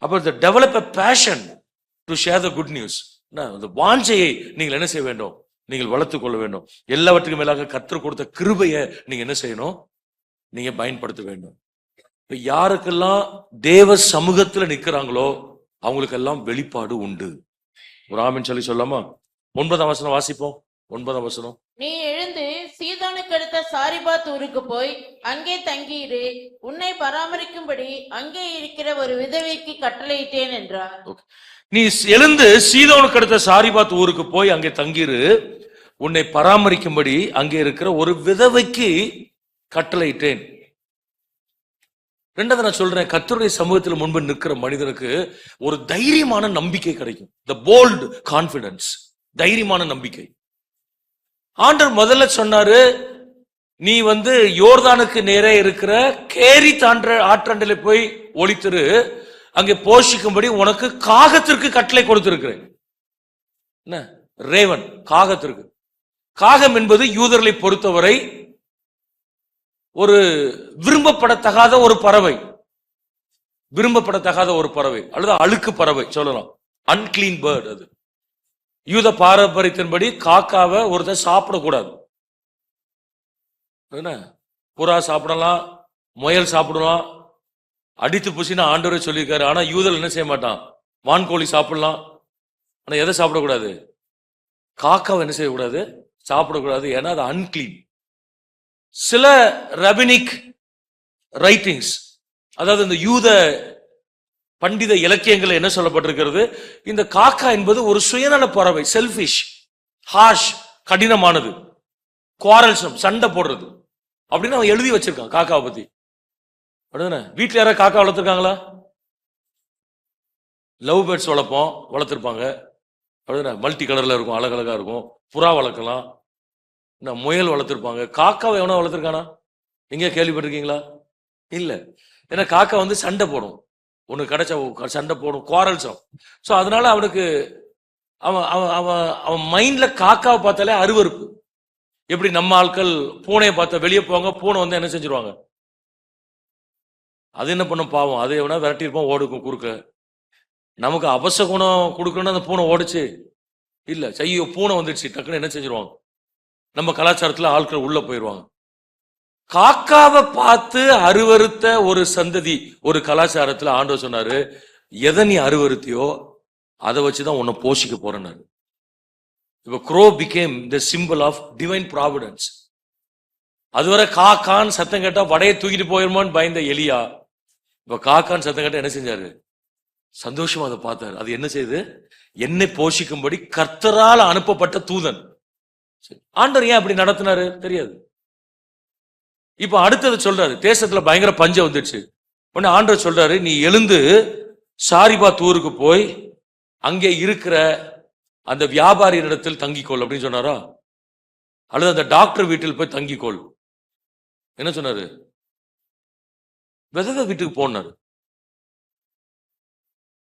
அப்போ develop a passion to share the good news. அந்த வாஞ்சையை நீங்கள் என்ன செய்ய வேண்டும்? நீங்கள் வளர்த்துக் கொள்ள வேண்டும். எல்லாவற்றுக்கும் மேலாக கர்த்தர் கொடுத்த கிருபையை நீங்க என்ன செய்யணும்? நீங்க பயன்படுத்த வேண்டும். இப்ப யாருக்கெல்லாம் தேவ சமூகத்துல நிக்கிறாங்களோ அவங்களுக்கெல்லாம் வெளிப்பாடு உண்டு. ஒரு ஆமென் சொல்லி சொல்லாமா? 9ஆம் வசனம் வாசிப்போம். 9ஆம் வசனம். நீ எழுந்து சீதோனுக்கு அடுத்த சாரிபாத் ஊருக்கு போய் அங்கே தங்கியிரு, உன்னை பராமரிக்கும்படி அங்கே இருக்கிற ஒரு விதவைக்கு கட்டளையிட்டேன் என்றார். நீ எழுந்து சீதோனுக்கு அடுத்த சாரிபாத் ஊருக்கு போய் அங்கே தங்கிரு, உன்னை பராமரிக்கும்படி அங்கே இருக்கிற ஒரு விதவைக்கு கட்டளையிட்டேன். ரெண்டாவது நான் சொல்றேன், கர்த்தருடைய சமூகத்தில் முன்பு நிற்கிற மனிதனுக்கு ஒரு தைரியமான நம்பிக்கை கிடைக்கும். த போல்ட் கான்பிடன்ஸ், தைரியமான நம்பிக்கை. ஆண்டவர் முதல்ல சொன்னாரு, நீ யோர்தானுக்கு நேரே இருக்கிற கேரி ஆற்றண்டில போய் ஒளித்திரு, அங்கே போஷிக்கும்படி உனக்கு காகத்திற்கு கட்டளை கொடுத்திருக்கிறேன். என்ன? ரேவன், காகத்திற்கு. காகம் என்பது யூதர்களை பொறுத்தவரை ஒரு விரும்பப்படத்தகாத ஒரு பறவை, விரும்பப்படத்தகாத ஒரு பறவை அல்லது அழுக்கு பறவை சொல்லலாம், அன்கிளீன் பேர்ட். அது யூத பாரம்பரியத்தின்படி காக்காவை ஒருத்தர் சாப்பிடக்கூடாது. புறா சாப்பிடலாம், முயல் சாப்பிடலாம், அடித்து புசினா ஆண்டவரே சொல்லியிருக்காரு. ஆனா யூதர் என்ன செய்ய மாட்டான்? வான்கோழி சாப்பிடலாம், ஆனா எதை சாப்பிடக்கூடாது? காக்காவை என்ன செய்யக்கூடாது? சாப்பிடக்கூடாது. ஏன்னா அது அன்கிளீன். சில ரபினிக் ரைட்டிங்ஸ், அதாவது இந்த யூத பண்டித இலக்கியங்கள் என்ன சொல்லப்பட்டிருக்கிறது, இந்த காக்கா என்பது ஒரு சுயநல பறவை, செல்ஃபிஷ், ஹார்ஷ், கடினமானது, குவாரல்சம், சண்டை போடுறது அப்படின்னு அவன் எழுதி வச்சிருக்கான் காக்காவை பத்தி. அப்படிதானே? வீட்டுல யாராவது காக்கா வளர்த்துருக்காங்களா? Love birds வளர்த்துருப்பாங்க. அப்படிதானே? மல்டி கலர்ல இருக்கும், அழகழகா இருக்கும். புறா வளர்க்கலாம், முயல் வளர்த்துருப்பாங்க. காக்காவை எவனா வளர்த்துருக்கானா? எங்க கேள்விப்பட்டிருக்கீங்களா? இல்ல. ஏன்னா காக்கா சண்டை போடும், ஒண்ணு கிடைச்சா சண்டை போடும், குவாரல்சம். சோ அதனால அவனுக்கு அவன் அவன் அவன் மைண்ட்ல காக்காவை பார்த்தாலே அருவருப்பு. எப்படி நம்ம ஆட்கள் பூனையை பார்த்தா வெளியே போவாங்க, பூனை என்ன செஞ்சிருவாங்க? அது என்ன பண்ணும் பாவம், அது எவனா விரட்டி இருப்போம், ஓடுக்கும் குறுக்க. நமக்கு அபசகுணம் கொடுக்கணும்னு அந்த பூனை ஓடிச்சு இல்ல, செய்ய பூனை வந்துடுச்சு, டக்குன்னு என்ன செஞ்சிருவாங்க? நம்ம கலாச்சாரத்துல ஆட்கள் உள்ள போயிடுவாங்க. காக்காவை பார்த்து அருவருத்த ஒரு சந்ததி ஒரு கலாச்சாரத்துல ஆண்டவர் சொன்னாரு, எதை நீ அருவருத்தியோ அதை வச்சுதான் உன்னை போஷிக்க போறேன்னாரு. இப்ப crow became the symbol of divine providence. அதுவரை காக்கான் சத்தம் கேட்டா வடையை தூக்கிட்டு போயிருமோன்னு பயந்த எலியா, இப்ப காக்கான் சத்தம் கேட்டா என்ன செஞ்சாரு? சந்தோஷமா அதை பார்த்தாரு. அது என்ன செய்யுது? என்னை போஷிக்கும்படி கர்த்தரால் அனுப்பப்பட்ட தூதன். ஆண்டவர் ஏன் அப்படி நடத்தினாரு தெரியாது. இப்ப அடுத்தது சொல்றாரு, தேசத்துல பயங்கர பஞ்சம் வந்துடுச்சு. உடனே ஆண்டவர் சொல்றாரு, நீ எழுந்து சாரிபாத் ஊருக்கு போய் அங்கே இருக்கிற அந்த வியாபாரியிடத்தில் தங்கிக்கொள் அப்படின்னு சொன்னாரா? அல்லது அந்த டாக்டர் வீட்டில் போய் தங்கிக்கொள். என்ன சொன்னாரு? விதவை வீட்டுக்கு போனாரு.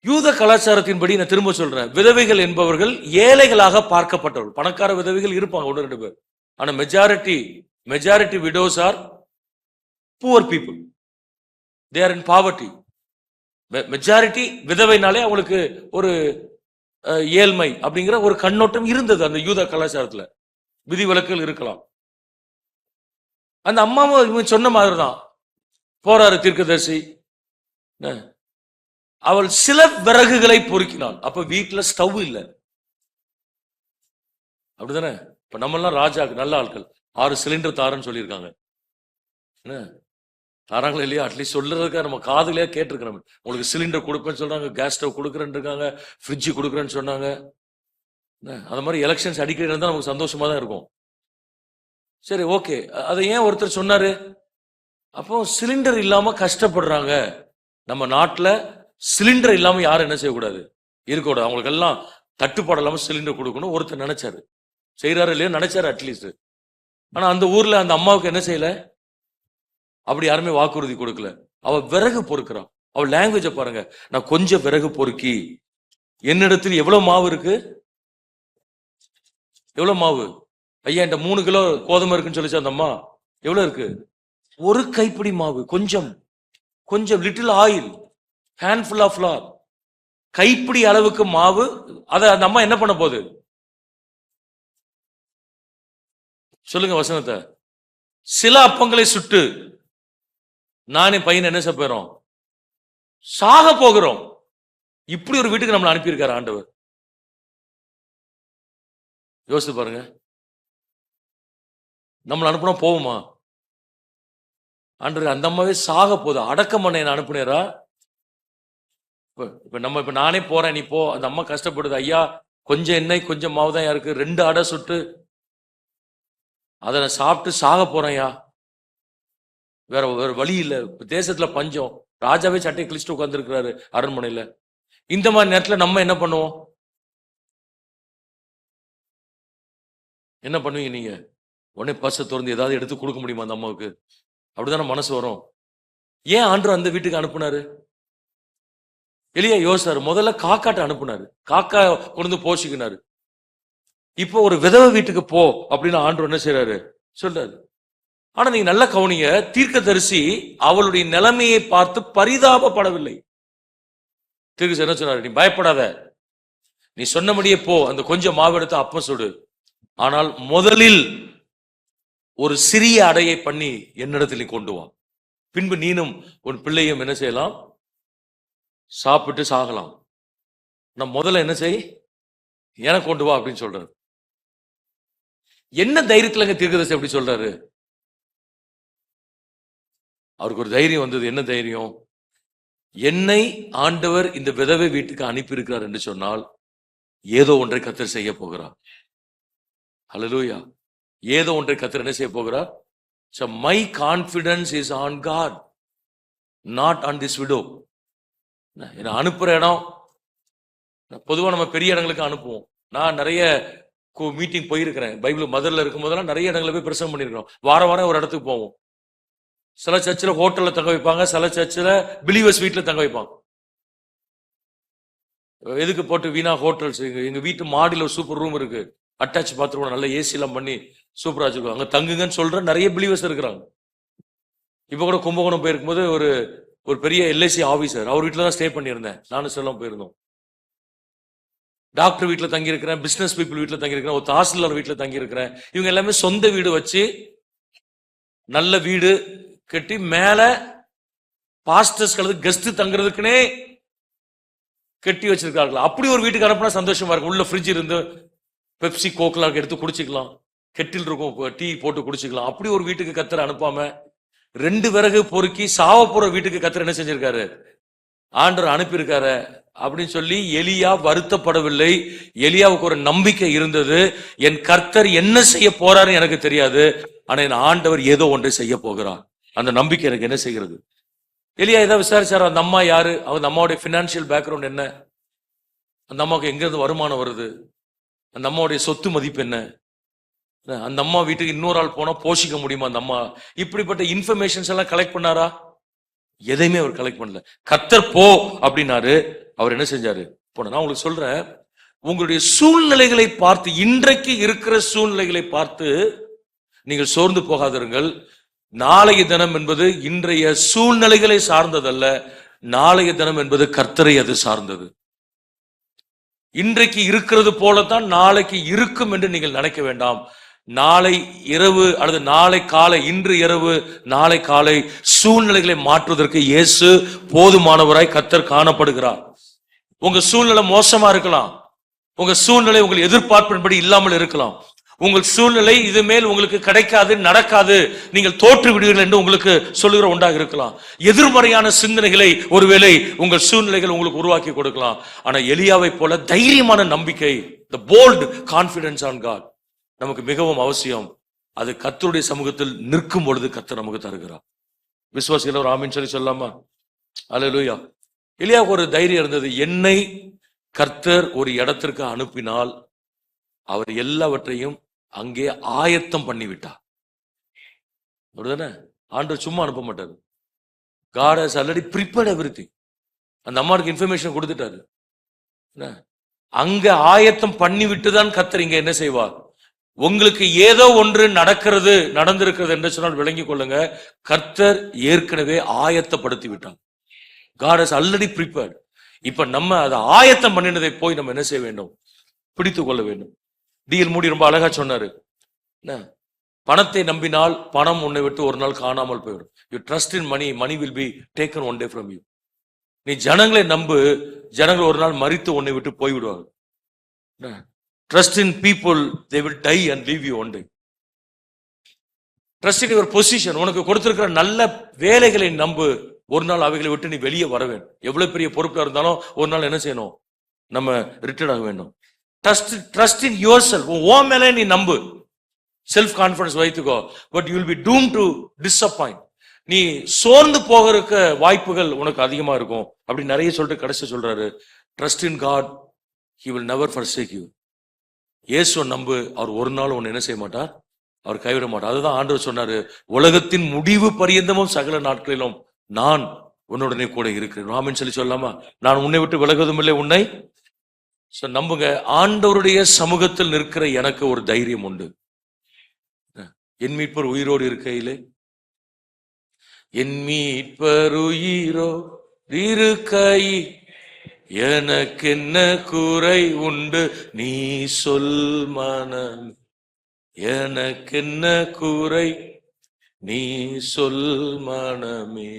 யூத கலாச்சாரத்தின்படி நான் திரும்ப சொல்றேன், விதவைகள் என்பவர்கள் ஏழைகளாக பார்க்கப்பட்டவர்கள். பணக்கார விதவைகள் இருப்பாங்க, 1-2 பேர். ஆனா majority widows are poor people. They are in poverty. Majority விதவைனாலே அவங்களுக்கு ஒரு ஏழ்மை அப்படிங்கிற ஒரு கண்ணோட்டம் இருந்தது அந்த யூத கலாச்சாரத்துல. விதிவிலக்குகள் இருக்கலாம். அந்த அம்மாவும் இவங்க சொன்ன மாதிரிதான் போறாரு தீர்க்கதரிசி. அவள் சில விறகுகளை பொறுக்கினாள். அப்ப வீட்டுல ஸ்டவ் இல்ல, அப்படிதானே? இப்ப நம்ம எல்லாம் ராஜாக்கு நல்ல ஆட்கள் 6 சிலிண்டர் தாரன்னு சொல்லியிருக்காங்க. தாராங்களா இல்லையா? அட்லீஸ்ட் சொல்றதுக்காக நம்ம காதுலயே கேட்டிருக்கிறோம். உங்களுக்கு சிலிண்டர் கொடுப்பேன்னு சொல்றாங்க, கேஸ் ஸ்டவ் கொடுக்குறேன்னு இருக்காங்க, ஃப்ரிட்ஜ் கொடுக்குறேன்னு சொன்னாங்க. அந்த மாதிரி எலெக்ஷன்ஸ் அடிக்கடி இருந்தா நமக்கு சந்தோஷமா தான் இருக்கும். சரி, ஓகே. அதை ஏன் ஒருத்தர் சொன்னாரு? அப்போ சிலிண்டர் இல்லாம கஷ்டப்படுறாங்க நம்ம நாட்டுல. சிலிண்டர் இல்லாம யாரும் என்ன செய்யக்கூடாது, இருக்கக்கூடாது. அவங்களுக்கு எல்லாம் தட்டுப்பாடு இல்லாம சிலிண்டர் கொடுக்கணும் ஒருத்தர் நினைச்சாரு. செய்யறாரு இல்லையா? நினைச்சாரு அட்லீஸ்ட். ஆனா அந்த ஊர்ல அந்த அம்மாவுக்கு என்ன செய்யல, அப்படி யாருமே வாக்குறுதி கொடுக்கல. அவ விறகு பொறுக்கிறான். அவ லாங்குவேஜ பாருங்க, நான் கொஞ்சம் விறகு பொறுக்கி, என்னிடத்தில் எவ்வளவு மாவு இருக்கு, எவ்வளவு மாவு, ஐயா இந்த 3 கிலோ கோதுமை இருக்குன்னு சொல்லிச்சு அந்த அம்மா. எவ்வளவு இருக்கு? 1 கைப்பிடி மாவு, கொஞ்சம் little oil, handful of flour. கைப்பிடி அளவுக்கு மாவு. அதை அந்த அம்மா என்ன பண்ண போகுது சொல்லுங்க வசனத்தை. சில அப்பங்களை சுட்டு நானே பையன் என்ன செய்ய போறோம், சாக போகிறோம். இப்படி ஒரு வீட்டுக்கு நம்மளை அனுப்பியிருக்காரு ஆண்டவர். யோசித்து பாருங்க, நம்மளை அனுப்புனா போவோமா? ஆண்டவர் அந்த அம்மாவே சாக போகுது, அடக்கம் பண்ண என்ன அனுப்புனேரா? இப்ப நானே போறேன், நீ போ. அந்த அம்மா கஷ்டப்படுது, ஐயா கொஞ்சம் எண்ணெய் கொஞ்சம் மாவு தான் இருக்கு, 2 அடை சுட்டு அதை நான் சாப்பிட்டு சாக போறேன்யா, வேற வேற வழி இல்லை, தேசத்துல பஞ்சம், ராஜாவே சட்டையை கிழிச்சிட்டு உட்கார்ந்துருக்கிறாரு அரண்மனையில. இந்த மாதிரி நேரத்துல நம்ம என்ன பண்ணுவோம்? என்ன பண்ணுவீங்க நீங்க? உடனே பர்ஸை திறந்து ஏதாவது எடுத்து கொடுக்க முடியுமா அந்த அம்மாவுக்கு? அப்படிதானே மனசு வரும். ஏன் ஆண்டவர் அந்த வீட்டுக்கு அனுப்புனாரு? எலியா யோசிச்சாரு. முதல்ல காக்காட்ட அனுப்புனாரு, காக்கா கொண்டு போஷிக்கினாரு. இப்போ ஒரு விதவை வீட்டுக்கு போ அப்படின்னு ஆண்டவர் என்ன செய்யறாரு சொல்றாரு. ஆனா நீங்க நல்ல கவனிங்க, தீர்க்கதரிசி அவளுடைய நிலைமையை பார்த்து பரிதாபப்படவில்லை. தீர்க்கதரிசி என்ன சொன்னாரு, நீ பயப்படாத, நீ சொன்னபடியே போ, அந்த கொஞ்சம் மாவு எடுத்து அப்பம் சுடு, ஆனால் முதலில் ஒரு சிறிய அடையை பண்ணி என்னிடத்தில் நீ கொண்டு வா, பின்பு நீனும் உன் பிள்ளையும் என்ன செய்யலாம், சாப்பிட்டு சாகலாம். நான் முதல்ல என்ன செய், எனக்கு கொண்டு வா அப்படின்னு சொல்றாரு. என்ன தைரியத்துல தீர்க்கதரிசி எப்படி சொல்றாரு? அவருக்கு ஒரு தைரியம் வந்தது. என்ன தைரியம்? என்னை ஆண்டவர் இந்த விதவை வீட்டுக்கு அனுப்பி இருக்கிறார் என்று சொன்னால் ஏதோ ஒன்றை கர்த்தர் செய்ய போகிறார். ஹல்லேலூயா. ஏதோ ஒன்றை கர்த்தர் என்ன செய்ய போகிறார்? So my confidence is on God, not on this widow. என்ன அனுப்புற இடம் பொதுவா நம்ம பெரிய இடங்களுக்கு அனுப்புவோம். நான் நிறைய மீட்டிங் போயிருக்கிறேன். பைபிள் மதர்ல இருக்கும் போதெல்லாம் நிறைய இடங்களை போய் பிரசங்கம் பண்ணிருக்கிறோம். வாரம் வாரம் ஒரு இடத்துக்கு போவோம். சில சர்ச்சில் ஹோட்டல்ல தங்க வைப்பாங்க, சில சர்ச்சில் பிலீவர்ஸ் வீட்டுல தங்க வைப்பாங்க. எதுக்கு போட்டு வீணா ஹோட்டல்ஸ்? எங்க வீட்டு மாடியில் ஒரு சூப்பர் ரூம் இருக்கு, அட்டாச் பாத்ரூம், நல்ல ஏசி எல்லாம் பண்ணி சூப்பரா வச்சிருக்கோம். அங்க தங்குங்கன்னு சொல்ற நிறைய பிலீவர்ஸ் இருக்கிறாங்க. இப்ப கூட கும்பகோணம் போயிருக்கும்போது ஒரு பெரிய எல்ஐசி ஆபீசர், அவர் வீட்டுல தான் ஸ்டே பண்ணியிருந்தேன், நானும் செல்லம் போயிருந்தோம். டாக்டர் வீட்டுல தங்கி இருக்கிறேன், பிசினஸ் பீப்புள் வீட்டுல தங்கி இருக்கிறேன், ஒரு தாசில்தார் வீட்டுல தங்கி இருக்கிறேன். இவங்க எல்லாமே சொந்த வீடு வச்சு நல்ல வீடு கட்டி மேல பாஸ்டர்ஸ் கெஸ்ட் தங்குறதுக்குனே கட்டி வச்சிருக்கார்கள். அப்படி ஒரு வீட்டுக்கு அனுப்புனா சந்தோஷமா இருக்கும். உள்ள ஃப்ரிட்ஜ் இருந்து பெப்சி கோக்லாம் எடுத்து குடிச்சுக்கலாம், கெட்டில் இருக்கும், டீ போட்டு குடிச்சுக்கலாம். அப்படி ஒரு வீட்டுக்கு கர்த்தர் அனுப்பாம 2 விறகு பொறுக்கி சாவ போற வீட்டுக்கு கர்த்தர் என்ன செஞ்சிருக்காரு? ஆண்டவர் அனுப்பியிருக்காரு அப்படின்னு சொல்லி எலியா வருத்தப்படவில்லை. எலியாவுக்கு ஒரு நம்பிக்கை இருந்தது. என் கர்த்தர் என்ன செய்ய போறாரு எனக்கு தெரியாது, ஆனா என் ஆண்டவர் ஏதோ ஒன்றை செய்ய போகிறார். அந்த நம்பிக்கை எனக்கு என்ன செய்கிறது? எலியா ஏதாவது விசாரிச்சாரு, அந்த அம்மா யாரு, அவங்க அம்மாவுடைய பினான்சியல் பேக்ரவுண்ட் என்ன, அந்த அம்மாவுக்கு எங்க இருந்து வருமானம் வருது, அந்த அம்மாவுடைய சொத்து மதிப்பு என்ன, அந்த அம்மா வீட்டுக்கு இன்னொரு ஆள் போனா போஷிக்க முடியுமா அந்த அம்மா, இப்படிப்பட்ட இன்ஃபர்மேஷன்ஸ் எல்லாம் கலெக்ட் பண்ணாரா? எதையுமே அவர் கலெக்ட் பண்ணல. கர்த்தர் போ அப்படின்னாரு, அவர் என்ன செஞ்சாரு? போன. நான் உங்களுக்கு சொல்றேன், உங்களுடைய சூழ்நிலைகளை பார்த்து, இன்றைக்கு இருக்கிற சூழ்நிலைகளை பார்த்து நீங்கள் சோர்ந்து போகாதிருங்கள். நாளைய தினம் என்பது இன்றைய சூழ்நிலைகளை சார்ந்ததல்ல, நாளைய தினம் என்பது கர்த்தரை அது சார்ந்தது. இன்றைக்கு இருக்கிறது போலத்தான் நாளைக்கு இருக்கும் என்று நீங்கள் நினைக்க வேண்டாம். நாளை இரவு அல்லது நாளை காலை, இன்று இரவு நாளை காலை சூழ்நிலைகளை மாற்றுவதற்கு இயேசு போதுமானவராய் கர்த்தர் காணப்படுகிறார். உங்க சூழ்நிலை மோசமா இருக்கலாம், உங்க சூழ்நிலை உங்கள் எதிர்பார்ப்பின்படி இல்லாமல் இருக்கலாம், உங்கள் சூழ்நிலை இது மேல் உங்களுக்கு கிடைக்காது, நடக்காது, நீங்கள் தோற்று விடுவீர்கள் என்று உங்களுக்கு சொல்லுகிற ஒன்றாக இருக்கலாம். எதிர்மறையான சிந்தனைகளை ஒருவேளை உங்கள் சூழ்நிலைகள் உங்களுக்கு உருவாக்கி கொடுக்கலாம். ஆனா எலியாவை போல தைரியமான நம்பிக்கை, the bold confidence on God நமக்கு மிகவும் அவசியம். அது கர்த்தருடைய சமூகத்தில் நிற்கும் பொழுது கர்த்தர் நமக்கு தருகிறார். விசுவாசிகள் ஒரு ஆமீன் சொல்லி சொல்லாமா? அல்லேலூயா. எலியாவுக்கு ஒரு தைரியம் இருந்தது. என்னை கர்த்தர் ஒரு இடத்திற்கு அனுப்பினால் அவர் எல்லாவற்றையும் அங்கே ஆயத்தம் பண்ணிவிட்டார். அப்படிதானே? ஆண்டவர் சும்மா அனுப்ப மாட்டாரு. God has already prepared everything. அந்த அம்மாவுக்கு இன்ஃபர்மேஷன் கொடுத்துட்டாரு. அங்க ஆயத்தம் பண்ணிவிட்டு தான் கர்த்தர் இங்க என்ன செய்வார்? உங்களுக்கு ஏதோ ஒன்று நடந்திருக்கிறது என்று சொன்னால் விளங்கிக் கொள்ளுங்க, கர்த்தர் ஏற்கனவே ஆயத்தப்படுத்தி விட்டார். God has already prepared. இப்ப நம்ம அதை ஆயத்தம் பண்ணினதை போய் நம்ம என்ன செய்ய வேண்டும்? பிடித்து கொள்ள வேண்டும். டிஎல் மூடி ரொம்ப அழகா சொன்னாரு. என்ன? பணத்தை நம்பினால் பணம் உன்னை விட்டு ஒரு நாள் காணாமல் போயிடும். You trust in money, money will be taken one day from you. நீ ஜனங்களை நம்பு, ஜனங்கள் ஒரு நாள் மரித்து உன்னை விட்டு போய்விடுவாங்க. Trust in people, they will tie and leave you one day. Trust in your position, உனக்கு கொடுத்திருக்கிற நல்ல வேலைகளை நம்பு, ஒரு நாள் அவைகளை விட்டு நீ வெளியே வர வேண்டும். எவ்வளவு பெரிய பொறுப்பா இருந்தாலும் ஒரு நாள் என்ன செய்யணும்? நம்ம ரிட்டர்ன் ஆக வேண்டும். ட்ரஸ்ட் இன் யுவர் செல்ஃப், உன் மேலே நீ நம்பு, செல்ஃப் கான்பிடன்ஸ் வைத்துக்கோ. But you will be doom to disappoint. நீ சோர்ந்து போகிறக்க வாய்ப்புகள் உனக்கு அதிகமா இருக்கும். அப்படி நிறைய சொல்லிட்டு கடைசி சொல்றாரு, trust in God, he will never forsake you. இயேசுவை நம்பு, அவர் ஒரு நாள் உன்னை என்ன செய்ய மாட்டார்? அவர் கைவிட மாட்டார். அதுதான் ஆண்டவர் சொன்னாரு, உலகத்தின் முடிவு பரியந்தமும் சகல நாட்களிலும் நான் உன்னுடனே கூட இருக்கிறேன். ராமன் சொல்லி சொல்லாமா? நான் உன்னை விட்டு விலகுவதும் இல்லை, உன்னை நம்புங்க. ஆண்டவருடைய சமூகத்தில் நிற்கிற எனக்கு ஒரு தைரியம் உண்டு. என் மீட்பர் உயிரோடு இருக்கையிலே, என் மீட்பர் உயிரோடு இருக்கை எனக்கு என்ன குறை உண்டு நீ சொல் மனம், எனக்கு என்ன குறை நீ சொல் மனமே.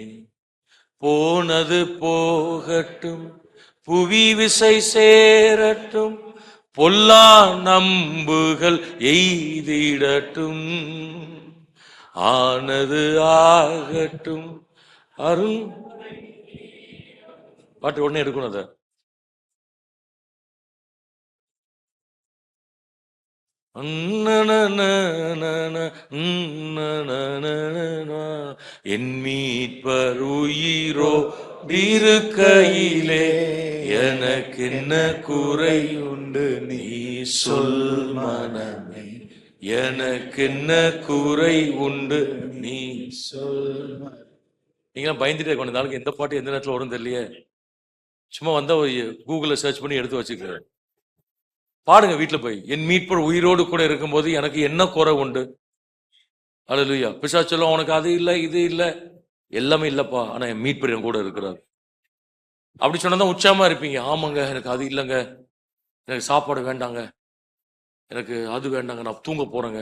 போனது போகட்டும், புவி விசை சேரட்டும், பொல்லா நம்புகள் எய்திடட்டும், ஆனது ஆகட்டும். அருள் பாட்டு உடனே எடுக்கணும். அதை என் மீட்பர் உயிரோடு இருக்கையிலே எனக்கு என்ன குறை உண்டு நீ சொல் மனமே, எனக்கு என்ன குறை உண்டு நீ சொல். நீங்களாம் பயந்துட்டே கொஞ்ச நாளுக்கு எந்த பாட்டு எந்த நேரத்தில் வரும் தெரியலையே. சும்மா வந்தா கூகுளில் சர்ச் பண்ணி எடுத்து வச்சுக்கிறேன். பாடுங்க வீட்டுல போய். என் மீட்பர் உயிரோடு கூட இருக்கும்போது எனக்கு என்ன குறை உண்டு. அல்லேலூயா. பிசாசு சொல்லுவான், உனக்கு அது இல்லை இது இல்லை, எல்லாமே இல்லப்பா, ஆனா என் மீட்பர் என் கூட இருக்கிறார். அப்படி சொன்னதான் உற்சாகமா இருப்பீங்க. ஆமாங்க, எனக்கு அது இல்லைங்க, எனக்கு சாப்பாடு வேண்டாங்க, எனக்கு அது வேண்டாங்க, நான் தூங்க போறேங்க.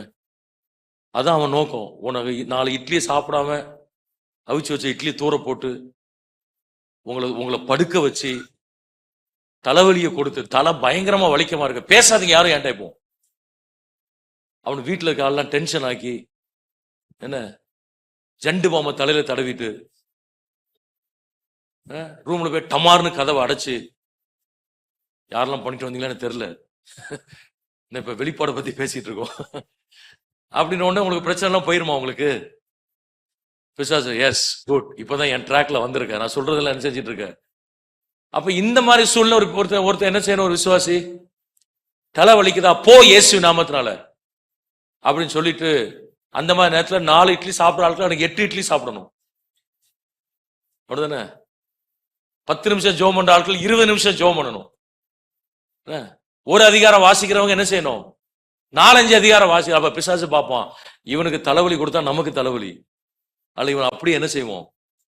அதான் அவன் நோக்கம். உனக்கு 4 இட்லியை சாப்பிடாம அவிச்சு வச்ச இட்லியை தூர போட்டு உங்களை படுக்க வச்சு தலைவலியை கொடுத்து, தலை பயங்கரமா வலிக்கமா இருக்கு, பேசாதீங்க யாரும் என்கிட்ட. இப்போ அவனு வீட்டுல இருக்க ஆள்லாம் டென்ஷன் ஆக்கி என்ன ஜண்டு பாம தலையில தடவிட்டு ரூம்ல போய் டமார்னு கதவை அடைச்சு, யாரெல்லாம் பண்ணிட்டு வந்தீங்களான்னு தெரியல, இப்ப வெளிப்பாடை பத்தி பேசிட்டு இருக்கோம் அப்படின்னு உடனே உங்களுக்கு பிரச்சனை எல்லாம் போயிருமா உங்களுக்கு? பிசாசு எஸ் குட், இப்பதான் என் ட்ராக்ல வந்திருக்கேன், நான் சொல்றதெல்லாம் என்ன செஞ்சிட்டு இருக்கேன். அப்ப இந்த மாதிரி சூழ்நிலை ஒருத்தர் என்ன செய்யணும்? ஒரு விசுவாசி தலை வலிக்குதா, போ இயேசு நாமத்தினால அப்படின்னு சொல்லிட்டு, அந்த மாதிரி நேரத்துல 4 இட்லி சாப்பிட்ற ஆட்கள் எனக்கு 8 இட்லி சாப்பிடணும். அப்படிதானே? 10 நிமிஷம் ஜெபம் பண்ற ஆட்கள் 20 நிமிஷம் ஜெபம் பண்ணணும். ஒரு அதிகாரம் வாசிக்கிறவங்க என்ன செய்யணும்? 4-5 அதிகாரம் வாசி. அப்ப பிசாசு பார்ப்பான், இவனுக்கு தலைவலி கொடுத்தா நமக்கு தலைவலி, அல்ல இவன் அப்படியே என்ன செய்வோம்,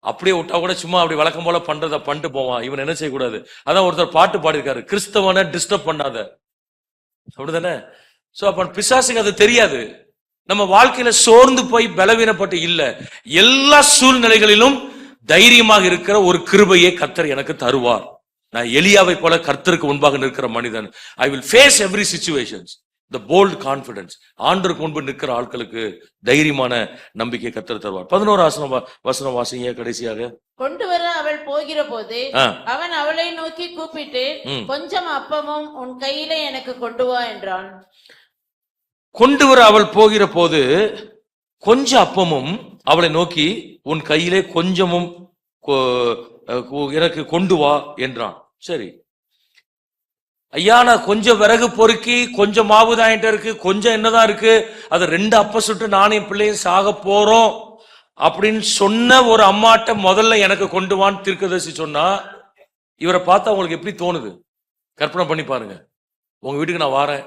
அப்படியே விட்டா கூட சும்மா அப்படி வழக்கம் போல பண்றத பண்ணிட்டு போவான். இவன் என்ன செய்யக்கூடாது. அதான் ஒருத்தர் பாட்டு பாடியிருக்காரு, கிறிஸ்தவனை டிஸ்டர்ப் பண்ணாத, அப்படிதானே? சோ அப்ப பிசாசுக்கு அது தெரியாது. நம்ம வாழ்க்கையில சோர்ந்து போய் பலவீனப்பட்டு இல்ல, எல்லா சூழ்நிலைகளிலும் தைரியமாக இருக்கிற ஒரு கிருபையை கர்த்தர் எனக்கு தருவார். நான் எலியாவை போல கர்த்தருக்கு முன்பாக நிற்கிற மனிதன். I will face every situations. The bold confidence. ஆண்டவருக்கு முன்பு நிற்கிற ஆட்களுக்கு தைரியமான நம்பிக்கை கர்த்தர் தருவார். 11 வசனம் வாசிங்க கடைசியாக. கொண்டு வர அவள் போகிற போது அவன் அவளை நோக்கி கூப்பிட்டு, கொஞ்சம் அப்பமும் உன் கையிலே எனக்கு கொண்டு வா என்றான். கொண்டு வர அவள் போகிற போது கொஞ்சம் அப்பமும் அவளை நோக்கி உன் கையிலே கொஞ்சமும் எனக்கு கொண்டு வா என்றான். சரி ஐயா, நான் கொஞ்சம் விறகு பொறுக்கி கொஞ்சம் மாவு தான் என்கிட்ட இருக்கு, கொஞ்சம் என்னதான் இருக்கு, அது 2 அப்ப சுட்டு நானும் என் பிள்ளையும் சாக போறோம் அப்படின்னு சொன்ன ஒரு அம்மாட்ட முதல்ல எனக்கு கொண்டு வான்னு தீர்க்கதரிசி சொன்னா, இவரை பார்த்தா உங்களுக்கு எப்படி தோணுது? கற்பனை பண்ணி பாருங்க. உங்க வீட்டுக்கு நான் வாரேன்,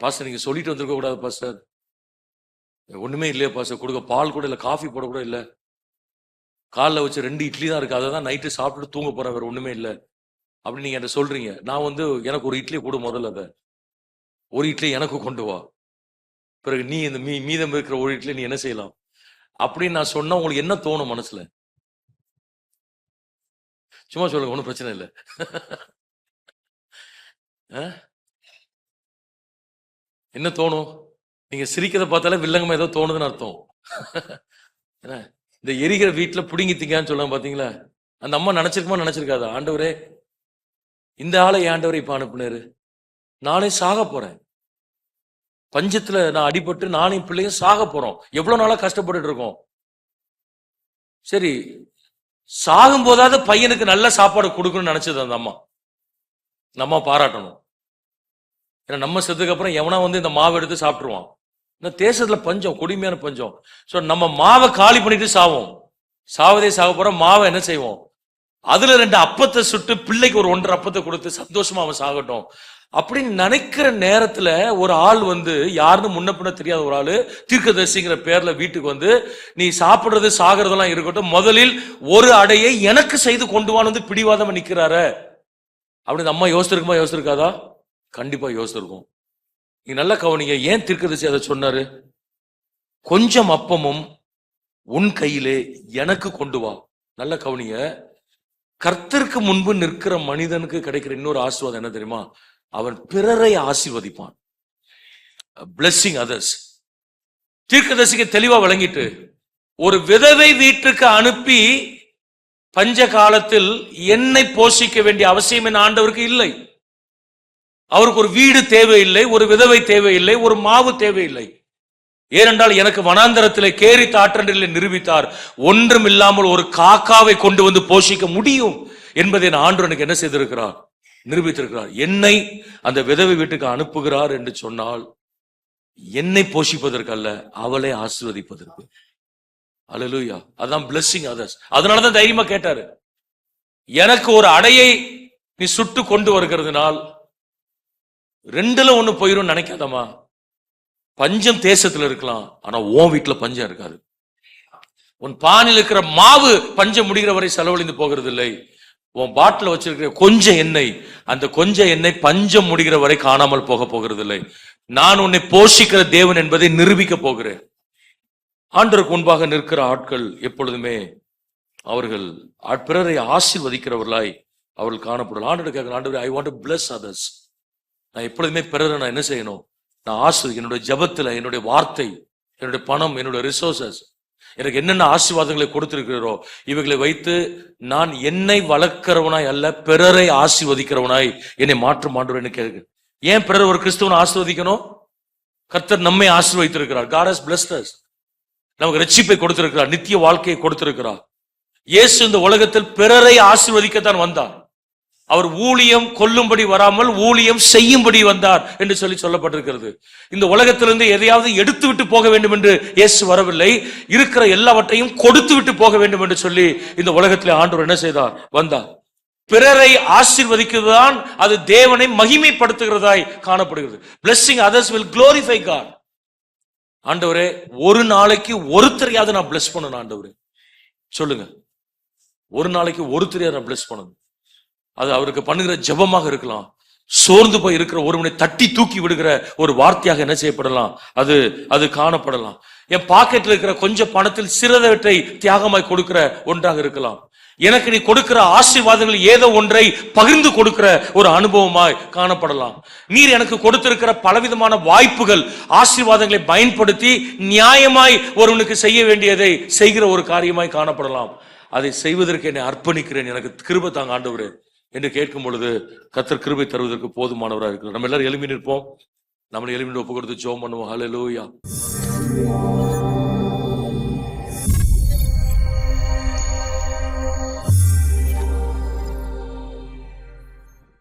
பாஸ்டர் நீங்க சொல்லிட்டு வந்திருக்க கூடாது பாஸ்டர், ஒண்ணுமே இல்லையா பாஸ்டர், கொடுக்க பால் கூட இல்ல, காஃபி போட கூட இல்ல, காலைல வச்சு 2 இட்லி தான் இருக்கு, அதை தான் நைட்டு சாப்பிட்டுட்டு தூங்க போறேன், வேற ஒண்ணுமே இல்லை அப்படின்னு நீங்க என்கிட்ட சொல்றீங்க. நான் எனக்கு ஒரு இட்லி கொடு முதல்ல, அதை ஒரு இட்லி எனக்கு கொண்டு வா, பிறகு நீ இந்த மீதம் இருக்கிற ஒரு இட்லி நீ என்ன செய்யலாம் அப்படின்னு நான் சொன்னா உங்களுக்கு என்ன தோணும் மனசுல? சும்மா சொல்லுங்க, ஒன்றும் பிரச்சனை இல்லை. என்ன தோணும்? நீங்க சிரிக்கிறத பார்த்தாலே வில்லங்கமா ஏதோ தோணுதுன்னு அர்த்தம். என்ன இந்த எரிகிற வீட்டுல புடுங்கி திங்கான்னு சொல்லுவாங்க பாத்தீங்களா? அந்த அம்மா நினைச்சிருக்காதா, ஆண்டவரே இந்த ஆளை ஆண்டவரை இப்ப அனுப்புனாரு, நானே சாக போறேன், பஞ்சத்துல நான் அடிபட்டு நானே பிள்ளையும் சாக போறோம், எவ்வளவு நாளா கஷ்டப்பட்டு இருக்கோம், சரி சாகும் போதாவது பையனுக்கு நல்ல சாப்பாடு கொடுக்கணும்னு நினைச்சது அந்த அம்மா. நம்ம பாராட்டணும். ஏன்னா நம்ம செத்துக்கு அப்புறம் எவனா இந்த மாவை எடுத்து சாப்பிட்டுருவான். இந்த தேசத்துல பஞ்சம், கொடுமையான பஞ்சம். சோ நம்ம மாவை காலி பண்ணிட்டு சாவோம், சாவதே சாக போறோம், மாவை என்ன செய்வோம், அதுல 2 அப்பத்தை சுட்டு பிள்ளைக்கு ஒரு 1.5 அப்பத்தை கொடுத்து சந்தோஷமா அவன் சாகட்டும் அப்படின்னு நினைக்கிற நேரத்துல ஒரு ஆள் யாருன்னு முன்ன பின்ன தெரியாத ஒரு ஆளு தீர்க்கதரிசிங்கிற பேர்ல வீட்டுக்கு நீ சாப்பிடுறது சாகிறதெல்லாம் இருக்கட்டும், முதலில் ஒரு அடையை எனக்கு செய்து கொண்டு வான்னு பிடிவாதமா நிக்கிறாரு அப்படின்னு அம்மா யோசிச்சிருக்காதா? கண்டிப்பா யோசிச்சிருக்கும். நீங்க நல்லா கவனிங்க, ஏன் தீர்க்கதரிசி அதை சொன்னாரு? கொஞ்சம் அப்பமும் உன் கையிலே எனக்கு கொண்டு வா. நல்ல கவனிங்க, கர்த்தருக்கு முன்பு நிற்கிற மனிதனுக்கு கிடைக்கிற இன்னொரு ஆசீர்வாதம் என்ன தெரியுமா? அவன் பிறரை ஆசீர்வதிப்பான். blessing others. தீர்க்கதரிசிக்கு தெளிவா விளங்கிட்டு, ஒரு விதவை வீட்டுக்கு அனுப்பி பஞ்ச காலத்தில் என்னை போஷிக்க வேண்டிய அவசியம் என்ன ஆண்டவருக்கு இல்லை. அவருக்கு ஒரு வீடு தேவையில்லை, ஒரு விதவை தேவையில்லை, ஒரு மாவு தேவையில்லை. ஏனென்றால் எனக்கு வனாந்தரத்திலே கேரி தாற்றண்டில் நிரூபித்தார், ஒன்றும் இல்லாமல் ஒரு காக்காவை கொண்டு போஷிக்க முடியும் என்பதை ஆண்டவர் எனக்கு என்ன செய்திருக்கிறார், நிரூபித்திருக்கிறார். என்னை அந்த விதவை வீட்டுக்கு அனுப்புகிறார் என்று சொன்னால் என்னை போஷிப்பதற்கு அல்ல, அவளை ஆசீர்வதிப்பதற்கு. அல்லேலூயா. அதான் blessing others. அதனாலதான் தைரியமா கேட்டாரு, எனக்கு ஒரு அடையை நீ சுட்டு கொண்டு வருகிறதுனால் 2ல 1 போயிரும் நினைக்காதமா. பஞ்சம் தேசத்துல இருக்கலாம், ஆனா உன் வீட்டுல பஞ்சம் இருக்காது. உன் பானில் இருக்கிற மாவு பஞ்சம் முடிகிற வரை செலவழிந்து போகிறது இல்லை. உன் பாட்டில் வச்சிருக்கிற கொஞ்சம் எண்ணெய், அந்த கொஞ்சம் எண்ணெய் பஞ்சம் முடிகிற வரை காணாமல் போகிறது இல்லை. நான் உன்னை போஷிக்கிற தேவன் என்பதை நிரூபிக்க போகிறேன். ஆண்டவருக்கு முன்பாக நிற்கிற ஆட்கள் எப்பொழுதுமே அவர்கள் பிறரை ஆசீர்வதிக்கிறவர்களாய் அவர்கள் காணப்படலாம். ஆண்டவர் கேட்கிற, ஆண்டவரே, I want to bless others. நான் எப்பொழுதுமே பிறரை நான் என்ன செய்யணும், நான் ஆசீர்வதிக்க. என்னுடைய ஜபத்துல, என்னுடைய வார்த்தை, என்னுடைய பணம், என்னுடைய ரிசோர்சஸ், எனக்கு என்னென்ன ஆசீர்வாதங்களை கொடுத்திருக்கிறோ இவைகளை வைத்து நான் என்னை வளர்க்கிறவனாய் அல்ல, பிறரை ஆசீர்வதிக்கிறவனாய் என்னை மாற்றும் ஆண்டவர் கேட்க. ஏன் பிறர் ஒரு கிறிஸ்துவனை ஆசீர்வதிக்கணும்? கர்த்தர் நம்மை ஆசீர்வதித்திருக்கிறார். God has blessed us. நமக்கு ரட்சிப்பை கொடுத்திருக்கிறார், நித்திய வாழ்க்கையை கொடுத்திருக்கிறார். இயேசு இந்த உலகத்தில் பிறரை ஆசீர்வதிக்கத்தான் வந்தார். அவர் ஊழியம் கொல்லும்படி வராமல் ஊழியம் செய்யும்படி வந்தார் என்று சொல்லப்பட்டிருக்கிறது. இந்த உலகத்திலிருந்து எதையாவது எடுத்து விட்டு போக வேண்டும் என்று இயேசு வரவில்லை, இருக்கிற எல்லாவற்றையும் கொடுத்து விட்டு போக வேண்டும் என்று சொல்லி இந்த உலகத்திலே ஆண்டவர் என்ன செய்தார், வந்தார். பிறரை ஆசீர்வதிக்கிறதுதான் அது தேவனை மகிமைப்படுத்துகிறதாய் காணப்படுகிறது. blessing others will glorify God. ஆண்டவரே, ஒரு நாளைக்கு ஒருத்தரையாவது நான் bless பண்ணணும் ஆண்டவரே, சொல்லுங்க. ஒரு நாளைக்கு ஒருத்தரையாவது நான் bless பண்ணணும். அது அவருக்கு பண்ணுகிற ஜெபமாக இருக்கலாம். சோர்ந்து போய் இருக்கிற ஒருவனை தட்டி தூக்கி விடுகிற ஒரு வார்த்தையாக என்ன செய்யப்படலாம், அது காணப்படலாம். என் பாக்கெட்ல இருக்கிற கொஞ்சம் பணத்தில் சிறிதவற்றை தியாகமாய் கொடுக்கிற ஒன்றாக இருக்கலாம். எனக்கு நீ கொடுக்கிற ஆசீர்வாதங்கள் ஏதோ ஒன்றை பகிர்ந்து கொடுக்கிற ஒரு அனுபவமாய் காணப்படலாம். நீர் எனக்கு கொடுத்திருக்கிற பலவிதமான வாய்ப்புகள், ஆசீர்வாதங்களை பயன்படுத்தி நியாயமாய் ஒருவனுக்கு செய்ய வேண்டியதை செய்கிற ஒரு காரியமாய் காணப்படலாம். அதை செய்வதற்கு என்னை அர்ப்பணிக்கிறேன், எனக்கு கிருபை தாங்க ஆண்டவரே என்று கேட்கும் பொழுது கர்த்தர் கிருபை தருவதற்கு போதுமானவராக இருக்கிறார். நம்ம எல்லாரும் எழுப்பி நிற்போம், நம்மளை எழுப்பி ஒப்பு கொடுத்து ஜெபம் பண்ணுவோம். ஹல்லேலூயா.